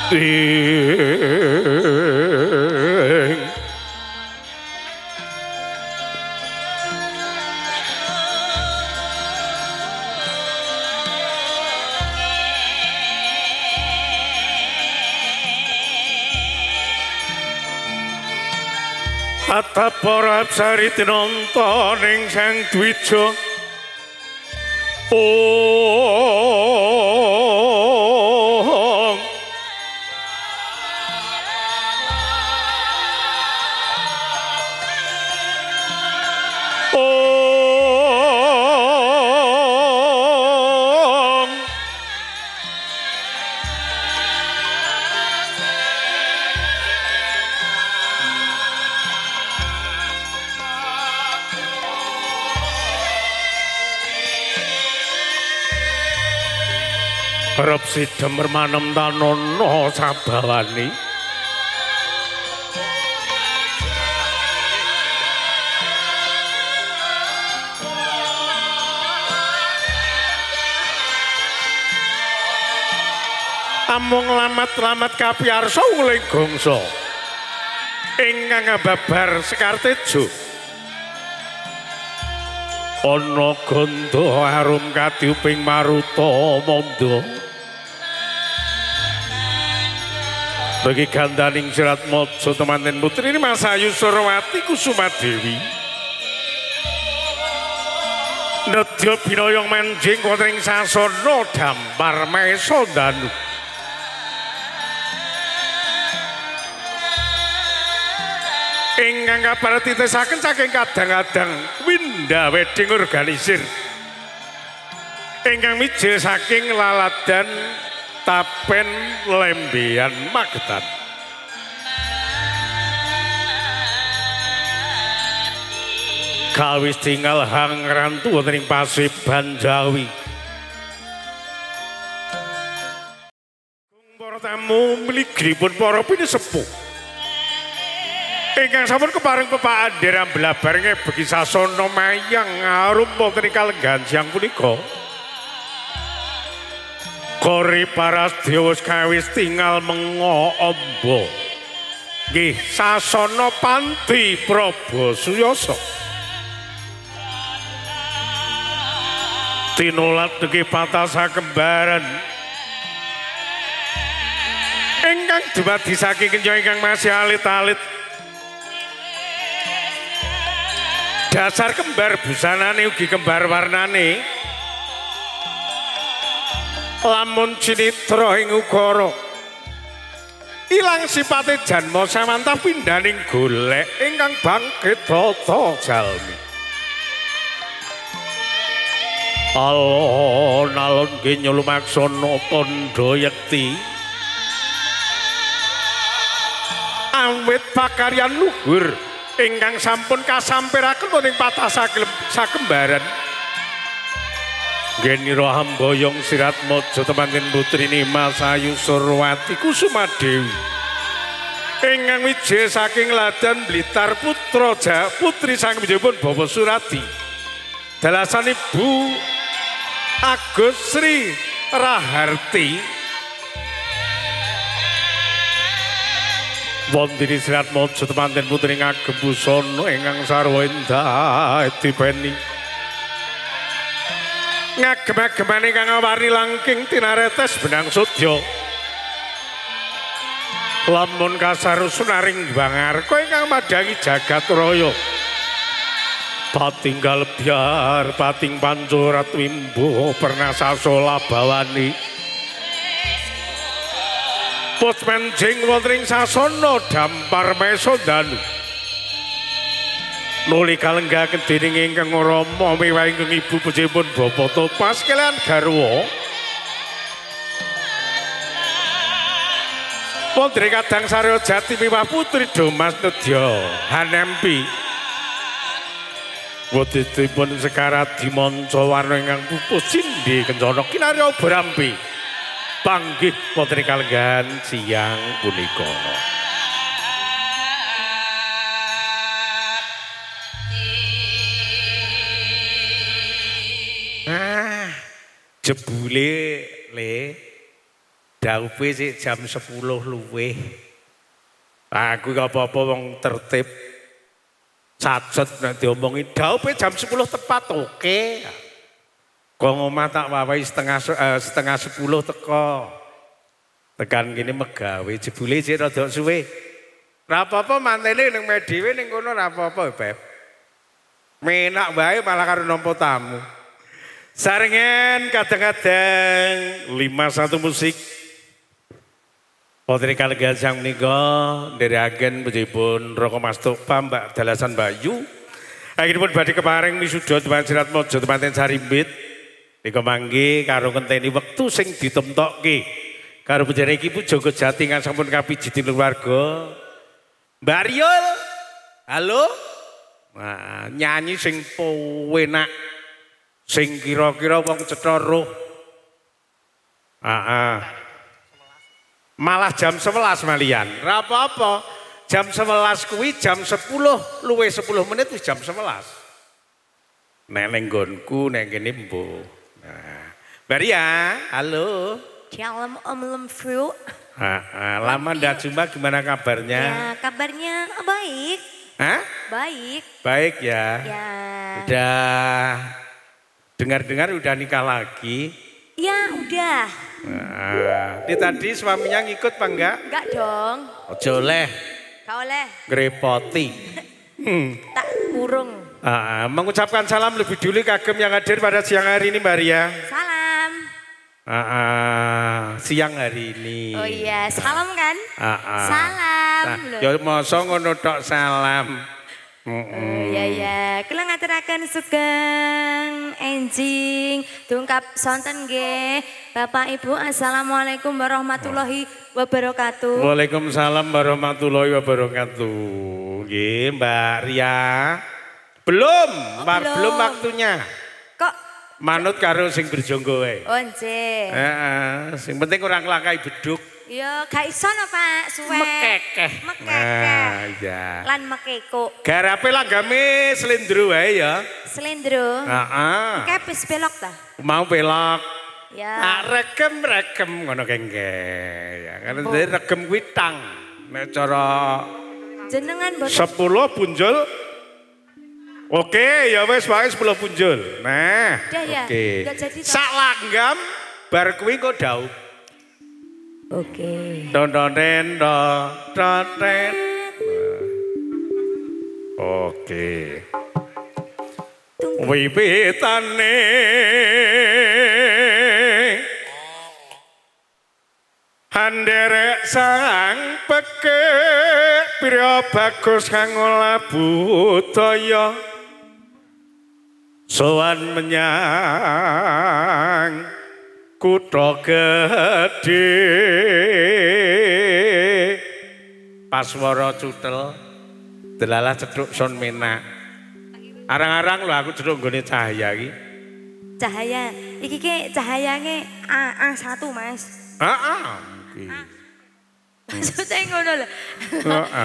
Atap para apsari tinonton ing Sang Dwija. Arep sidhem manem tanono sabawani. Amung lamat-lamat kapiyarsa uling gongso ingkang babar Sekartejo. Ana gandha arum kadiuping maruta manda. Bagi gandaning Sirat Maja temanten putri ini Mas Ayu Surawati Kusumadewi. Nedya binayong manjing wonten ing sasana dampar mesa danu. Ingkang kaparetitesaken saking kadang-kadang Winda Wedding Organisir. Ingkang mijil saking Laladan Tapen Lembean Magetan. Kawis tinggal hang rantu wonten ing Paseban Jawi. Para tamu mliginipun para pinisepuh. Ingkang sampun kepareng pepaan derang blabarenge begi sasana mayang arum wonten ing kalenggahan siang punika. Kori Parasdewa wis kawis tinggal mengo amba. Nggih, sasana Panti Praba Suyasa. Tinulat nggih patasa kembaran. Ingkang dumadi saking kenca ingkang masih alit-alit. Dasar kembar busanane ugi kembar warnane. Lamun cinitra ing ukara ilang sipate janma samantah pindhaning golek ingkang bangkit tata jalmi. Alon-alon nggih nyulumaksana tandha yekti awit pakaryan luhur ingkang sampun kasampiraken wonten patah sakembaran. Genira hamboyong Sirat Maja temanten putrini Mas Ayu Surawati Kusumadewi. Ingkang mijil saking Ladan Blitar putra putri sang panjenenganipun Bawa Surati. Dalasan Ibu Agus Sri Raharti. Wonten Sirat Maja temanten putri ngagem busana ingkang sarwa endah dipeni. Ngagem-agemane kang warni langking tinaretes benang sudya. Lamun kasarusunaring Bangarka ingkang madangi jagat raya. Patinggal biar pating pancurat wimbo pernasasa labawani. Pusmenjing wonten ing sasana dampar mesa danu. Nuli kalenggaken dening ingkang Rama miwah ingkang Ibu pujenipun Bapa Topas kaliyan garwa. Putri Kadang Sarya Jati miwah Putri Domas Nedya Hanempi. Wuditipun Sekarat dimanca warna ingkang pupus cindhe kencana kinarya berampi. Panggih wonten kalenggahan siang punika. Jebule le Daupe sik jam 10 luwih. Aku apa-apa wong tertib. Cajet nek diomongi daupe jam 10 tepat oke. Kok omah tak wawahi setengah 10 teko. Tekan kene megawe jebule sik rada suwe. Ora apa-apa mantene ning medhewe ning kono ora apa-apa, Beb. Menak wae malah karo nampa tamu. Sarengen kadang-kadang 51 musik. Potri kalenggan sang menika nderekaken pejipun Roko Mastopa Mbak Dalasan Bayu. Akhiripun badhe keparing wisuda teman Sirat Mojo temanten Sarimbit. Nika mangke karo ngenteni wektu sing ditemtokke. Karo penjara iki Bu Joko Jati kan sampun kapiji keluarga. Mbak Riol, halo? Nah, nyanyi sing penak, sing kira-kira wong cetha roh. Malah jam 11 malian, ora apa-apa. Jam 11 kuwi jam 10 luwih 10 menit wis jam 11. Nek ning nggonku nek kene mbuh. Nah, Mbak Ria, halo. Shalom Om Lemfru. Lama ndak jumpa, gimana kabarnya? Ya, kabarnya baik. Hah? Baik. Baik ya. Ya. Udah dengar-dengar udah nikah lagi. Ya, udah. Ini tadi suaminya ngikut apa enggak? Enggak dong. Ojo oleh. Gak oleh. Ngerepoti. Tak kurung. Mengucapkan salam lebih dulu kagem yang hadir pada siang hari ini Mbak Ria. Salam. Siang hari ini. Oh iya, salam kan? Salam. Ya masa ngono tok salam. Ya. Kula ngaturaken sugeng enjing dungkap sonten nggih. Bapak Ibu, assalamualaikum warahmatullahi wabarakatuh. Waalaikumsalam warahmatullahi wabarakatuh. Nggih, Mbak Ria. Belum waktunya. Kok manut karo sing berjonggo wae. Oh nggih. Sing penting ora nglakai beduk. Ya, gak iso no Pak, suwe. Mekekeh. Iya. Lan mekeko. Garape langgame slendro wae ya. Slendro. Kepis belok ta? Mau belok. Ya. Regem ngono kengke. Ya kan regem kuwi tang. Nek cara jenengan boten 10 punjul. Oke, ya wis wae 10 punjul. Nah, oke. Sak langgam bar kuwi kok daup. Oke. Dondonen doten. Oke. Wiwitane handerek sang pekek pira bagus kang olah budaya sowan menyang kutha gedhe paswara cutel delalah cedhuk son menak arang-arang lho aku cedhuk nggone cahaya iki cahaya iki ke cahayane A1 Mas maksudnya ngono lho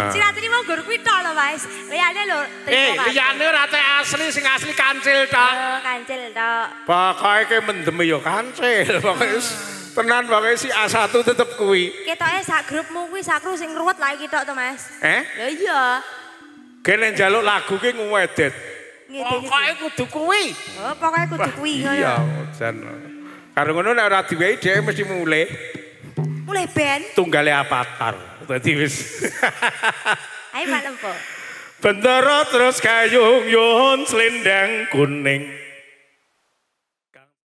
siratri mau gur kuwi tok lho Mas liyane lho liyane ora asli sing asli kancil tok kancil tok pokoke ke mendem ya kancil pokoke tenan pokoke si A1 tetep kuwi ketoke sak grupmu kuwi sak kru sing ruwet lah iki tok to Mas lho iya kene njaluk lagu ki ngwedet pokoke kudu kuwi pokoke kudu kuwi ngono iya jan karo ngono nek ora diwehi dhek mesti mulih ben tunggale Avatar dadi wis ayo Pak Lempo bendera terus kayung yun selendang kuning